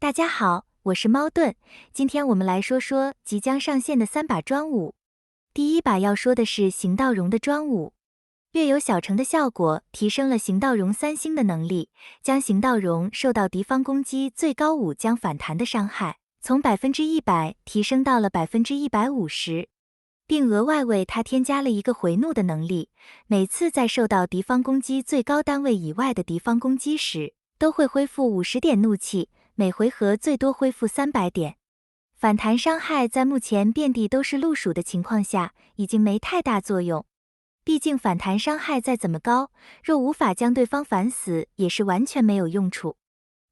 大家好，我是猫盾，今天我们来说说即将上线的3把专武。第一把要说的是行道绒的专武，略有小成的效果提升了行道绒3星的能力，将行道绒受到敌方攻击最高5将反弹的伤害从100%提升到了150%，并额外为它添加了一个回怒的能力，每次在受到敌方攻击最高单位以外的敌方攻击时，都会恢复50点怒气。每回合最多恢复300点，反弹伤害在目前遍地都是鹿鼠的情况下，已经没太大作用。毕竟反弹伤害再怎么高，若无法将对方反死，也是完全没有用处。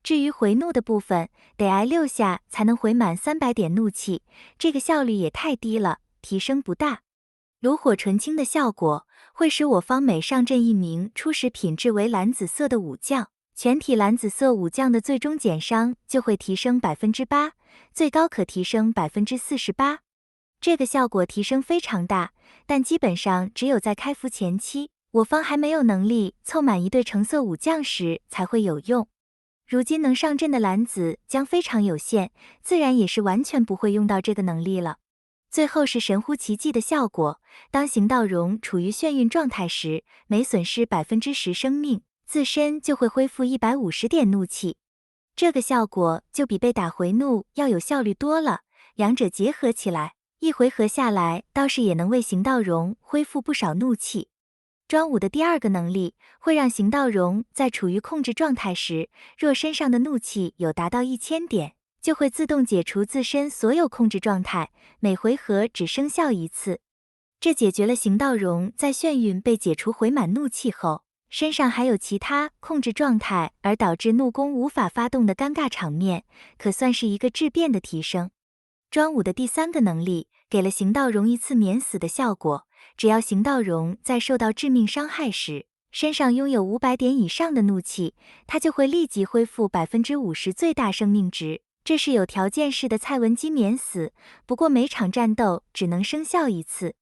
至于回怒的部分，得挨6下才能回满300点怒气，这个效率也太低了，提升不大。炉火纯青的效果会使我方每上阵1名初始品质为蓝紫色的武将，全体蓝紫色武将的最终减伤就会提升 8%， 最高可提升 48%。这个效果提升非常大，但基本上只有在开服前期，我方还没有能力凑满一队橙色武将时才会有用。如今能上阵的蓝紫将非常有限，自然也是完全不会用到这个能力了。最后是神乎其技的效果，当行道绒处于眩晕状态时，每损失 10% 生命，自身就会恢复150点怒气，这个效果就比被打回怒要有效率多了。两者结合起来，一回合下来倒是也能为行道绒恢复不少怒气。专武的第2个能力会让行道绒在处于控制状态时，若身上的怒气有达到1000点，就会自动解除自身所有控制状态，每回合只生效1次。这解决了行道绒在眩晕被解除回满怒气后，身上还有其他控制状态而导致怒攻无法发动的尴尬场面，可算是一个质变的提升。专武的第3个能力给了行道绒1次免死的效果，只要行道绒在受到致命伤害时，身上拥有500点以上的怒气，它就会立即恢复 50% 最大生命值。这是有条件式的蔡文姬免死，不过每场战斗只能生效1次。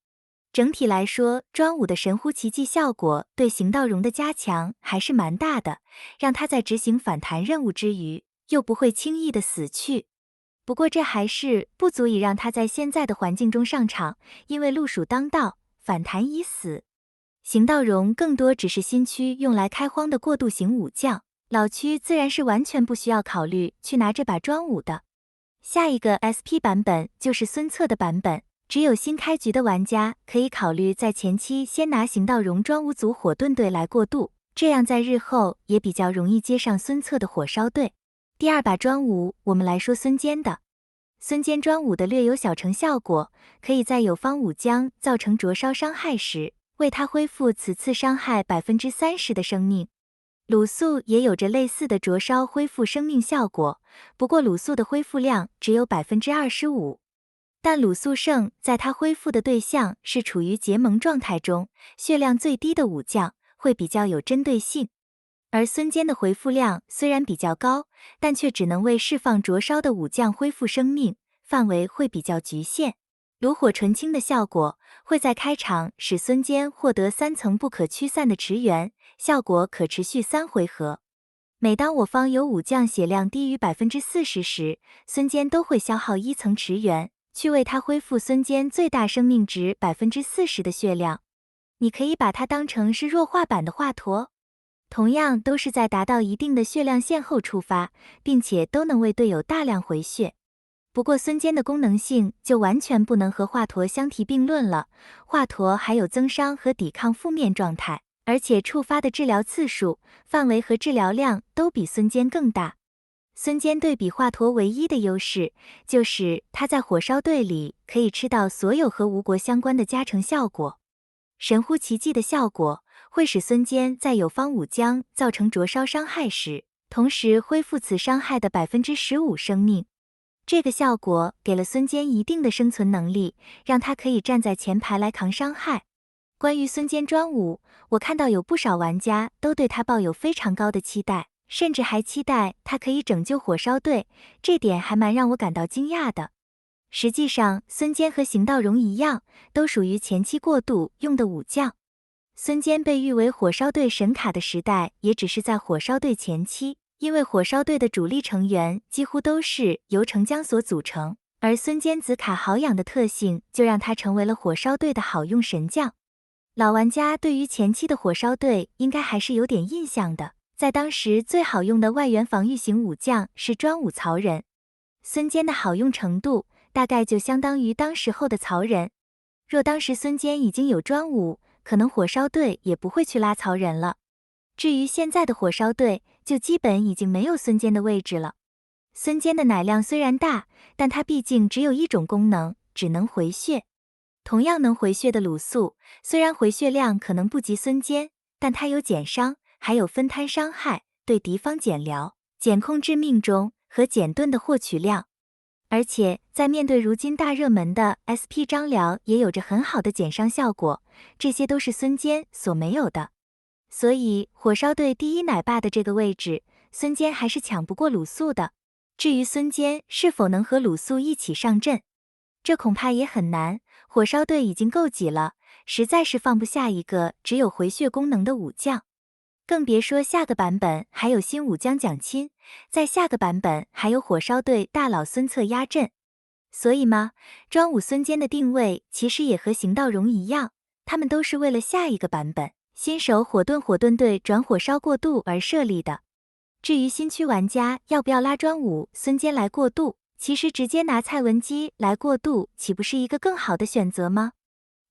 整体来说，专武的神乎其技效果对行道绒的加强还是蛮大的，让他在执行反弹任务之余，又不会轻易的死去。不过这还是不足以让他在现在的环境中上场，因为鹿鼠当道，反弹已死。行道绒更多只是新区用来开荒的过渡型武将，老区自然是完全不需要考虑去拿这把专武的。下一个 SP 版本就是孙策的版本，只有新开局的玩家可以考虑在前期先拿行道绒专武组火盾队来过渡，这样在日后也比较容易接上孙策的火烧队。第2把专武，我们来说孙坚的。孙坚专武的略有小成效果，可以在友方武将造成灼烧伤害时，为他恢复此次伤害 30% 的生命。鲁肃也有着类似的灼烧恢复生命效果，不过鲁肃的恢复量只有 25%。但鲁肃胜在他恢复的对象是处于结盟状态中，血量最低的武将，会比较有针对性。而孙坚的回复量虽然比较高，但却只能为释放灼烧的武将恢复生命，范围会比较局限。炉火纯青的效果会在开场使孙坚获得3层不可驱散的驰援，效果可持续3回合。每当我方有武将血量低于 40% 时，孙坚都会消耗1层驰援，去为他恢复孙坚最大生命值 40% 的血量。你可以把它当成是弱化版的华佗。同样都是在达到一定的血量线后触发，并且都能为队友大量回血。不过孙坚的功能性就完全不能和华佗相提并论了，华佗还有增伤和抵抗负面状态，而且触发的治疗次数、范围和治疗量都比孙坚更大。孙坚对比华佗唯一的优势，就是他在火烧队里可以吃到所有和吴国相关的加成效果。神乎其技的效果会使孙坚在友方武将造成灼烧伤害时，同时恢复此伤害的 15% 生命。这个效果给了孙坚一定的生存能力，让他可以站在前排来扛伤害。关于孙坚专武，我看到有不少玩家都对他抱有非常高的期待，甚至还期待他可以拯救火烧队，这点还蛮让我感到惊讶的。实际上，孙坚和行道绒一样，都属于前期过渡用的武将。孙坚被誉为火烧队神卡的时代，也只是在火烧队前期，因为火烧队的主力成员几乎都是由成浆所组成，而孙坚紫卡好养的特性就让他成为了火烧队的好用神将。老玩家对于前期的火烧队应该还是有点印象的，在当时最好用的外援防御型武将是专武曹仁，孙坚的好用程度大概就相当于当时候的曹仁。若当时孙坚已经有专武，可能火烧队也不会去拉曹仁了。至于现在的火烧队，就基本已经没有孙坚的位置了。孙坚的奶量虽然大，但他毕竟只有一种功能，只能回血。同样能回血的鲁肃，虽然回血量可能不及孙坚，但他有减伤，还有分摊伤害，对敌方减疗、减控致命中和减盾的获取量。而且在面对如今大热门的 SP 张辽，也有着很好的减伤效果，这些都是孙坚所没有的。所以火烧队第一奶爸的这个位置，孙坚还是抢不过鲁肃的。至于孙坚是否能和鲁肃一起上阵，这恐怕也很难。火烧队已经够挤了，实在是放不下一个只有回血功能的武将。更别说下个版本还有新武将蒋钦，在下个版本还有火烧队大佬孙策压阵。所以嘛，专武孙坚的定位其实也和邢道荣一样，他们都是为了下一个版本新手火盾队转火烧过渡而设立的。至于新区玩家要不要拉专武孙坚来过渡，其实直接拿蔡文姬来过渡，岂不是一个更好的选择吗？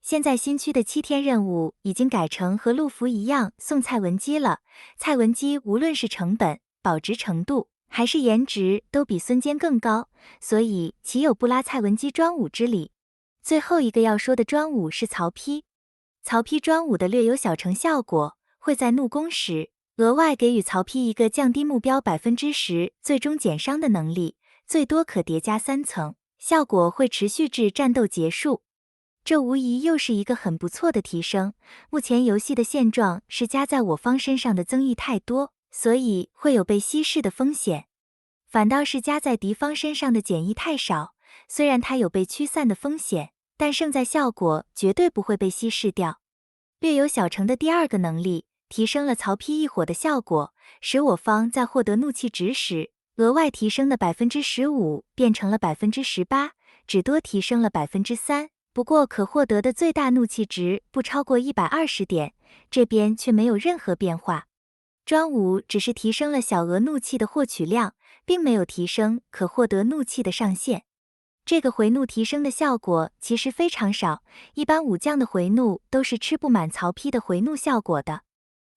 现在新区的7天任务已经改成和陆服一样送蔡文姬了，蔡文姬无论是成本、保值程度还是颜值都比孙坚更高，所以岂有不拉蔡文姬专武之理？最后一个要说的专武是曹丕。曹丕专武的略有小成效果，会在怒攻时额外给予曹丕一个降低目标 10% 最终减伤的能力，最多可叠加3层，效果会持续至战斗结束。这无疑又是一个很不错的提升。目前游戏的现状是加在我方身上的增益太多，所以会有被稀释的风险。反倒是加在敌方身上的减益太少，虽然它有被驱散的风险，但胜在效果绝对不会被稀释掉。略有小成的第二个能力，提升了曹丕一火的效果，使我方在获得怒气值时，额外提升的 15% 变成了 18%， 只多提升了 3%。不过可获得的最大怒气值不超过120点，这边却没有任何变化。专武只是提升了小额怒气的获取量，并没有提升可获得怒气的上限。这个回怒提升的效果其实非常少，一般武将的回怒都是吃不满曹丕的回怒效果的。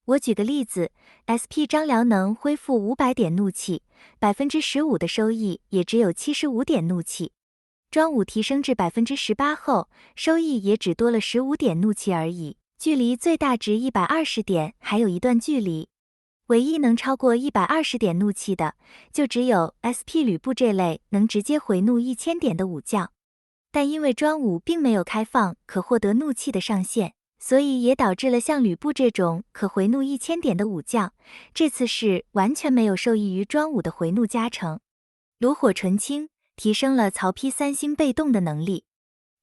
我举个例子 ，SP 张辽能恢复500点怒气，15%的收益也只有75点怒气。专武提升至 18% 后，收益也只多了15点怒气而已，距离最大值120点还有一段距离。唯一能超过120点怒气的，就只有 SP 吕布这类能直接回怒1000点的武将。但因为专武并没有开放可获得怒气的上限，所以也导致了像吕布这种可回怒1000点的武将，这次是完全没有受益于专武的回怒加成。炉火纯青提升了曹丕3星被动的能力。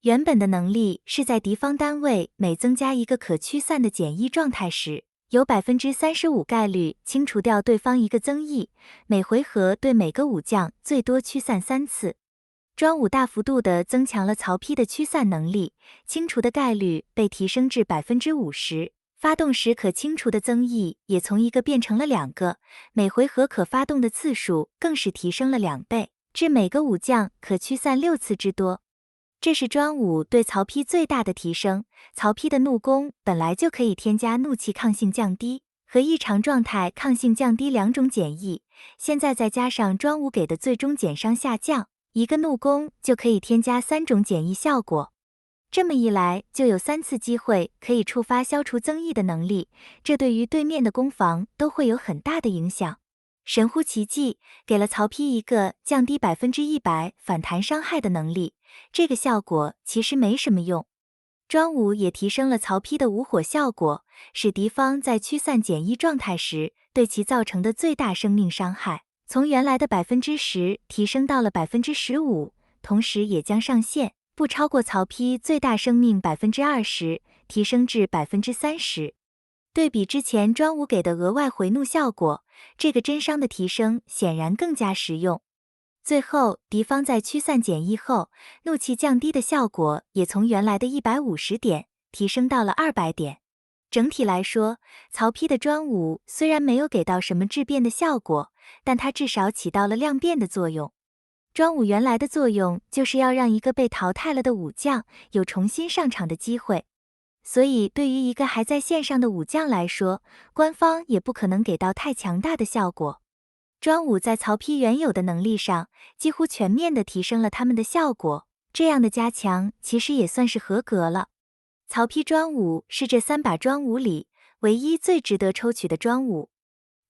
原本的能力是在敌方单位每增加一个可驱散的减益状态时，有 35% 概率清除掉对方一个增益，每回合对每个武将最多驱散3次。专武大幅度地增强了曹丕的驱散能力，清除的概率被提升至 50%， 发动时可清除的增益也从1个变成了2个，每回合可发动的次数更是提升了2倍。至每个武将可驱散6次之多，这是专武对曹丕最大的提升。曹丕的怒攻本来就可以添加怒气抗性降低和异常状态抗性降低2种减益，现在再加上专武给的最终减伤下降，一个怒攻就可以添加3种减益效果。这么一来，就有3次机会可以触发消除增益的能力，这对于对面的攻防都会有很大的影响。神乎其技，给了曹丕一个降低100%反弹伤害的能力，这个效果其实没什么用。专武也提升了曹丕的无火效果，使敌方在驱散减益状态时对其造成的最大生命伤害，从原来的 10% 提升到了 15%， 同时也将上限不超过曹丕最大生命 20%， 提升至 30%。对比之前专武给的额外回怒效果，这个真伤的提升显然更加实用。最后，敌方在驱散减役后，怒气降低的效果也从原来的150点提升到了200点。整体来说，曹丕的专武虽然没有给到什么质变的效果，但它至少起到了量变的作用。专武原来的作用就是要让一个被淘汰了的武将有重新上场的机会，所以对于一个还在线上的武将来说，官方也不可能给到太强大的效果。专武在曹丕原有的能力上，几乎全面地提升了他们的效果，这样的加强其实也算是合格了。曹丕专武是这3把专武里唯一最值得抽取的专武。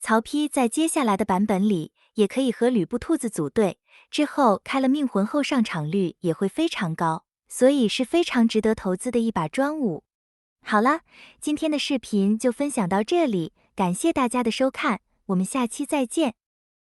曹丕在接下来的版本里也可以和吕布兔子组队，之后开了命魂后上场率也会非常高，所以是非常值得投资的一把专武。好了，今天的视频就分享到这里，感谢大家的收看，我们下期再见。